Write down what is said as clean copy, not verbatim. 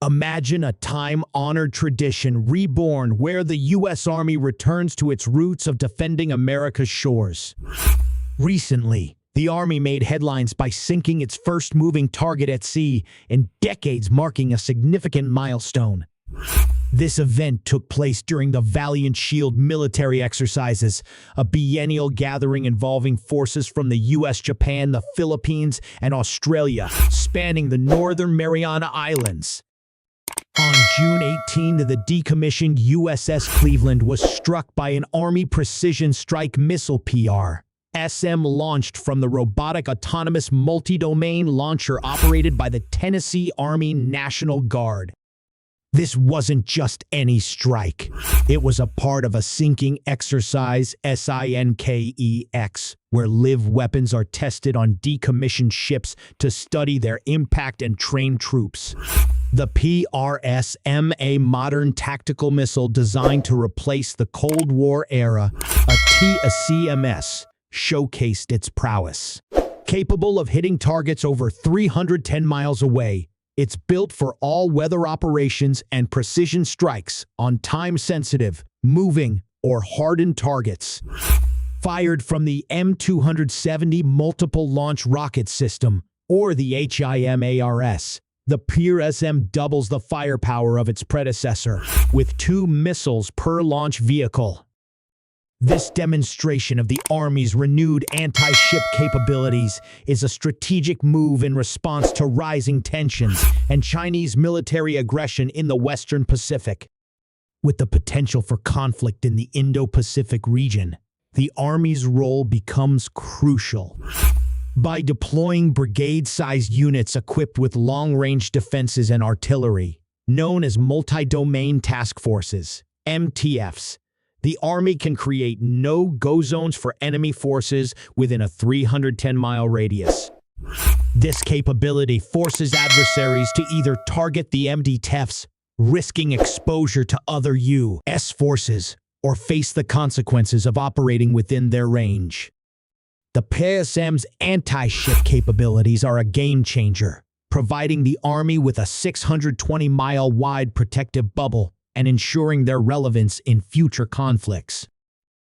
Imagine a time-honored tradition reborn where the U.S. Army returns to its roots of defending America's shores. Recently, the Army made headlines by sinking its first moving target at sea in decades, marking a significant milestone. This event took place during the Valiant Shield military exercises, a biennial gathering involving forces from the U.S., Japan, the Philippines, and Australia, spanning the Northern Mariana Islands. On June 18, the decommissioned USS Cleveland was struck by an Army precision strike missile PrSM launched from the robotic Autonomous Multidomain Launcher operated by the Tennessee Army National Guard. This wasn't just any strike. It was a part of a sinking exercise, SINKEX, where live weapons are tested on decommissioned ships to study their impact and train troops. The PrSM, a modern tactical missile designed to replace the Cold War era ATACMS, showcased its prowess. Capable of hitting targets over 310 miles away, it's built for all-weather operations and precision strikes on time-sensitive, moving, or hardened targets. Fired from the M270 Multiple Launch Rocket System, or the HIMARS, the PrSM doubles the firepower of its predecessor, with 2 missiles per launch vehicle. This demonstration of the Army's renewed anti-ship capabilities is a strategic move in response to rising tensions and Chinese military aggression in the Western Pacific. With the potential for conflict in the Indo-Pacific region, the Army's role becomes crucial. By deploying brigade-sized units equipped with long-range defenses and artillery, known as multi-domain task forces, MTFs, the Army can create no-go zones for enemy forces within a 310-mile radius. This capability forces adversaries to either target the MTFs, risking exposure to other U.S. forces, or face the consequences of operating within their range. The PrSM's anti-ship capabilities are a game-changer, providing the Army with a 620-mile wide protective bubble and ensuring their relevance in future conflicts.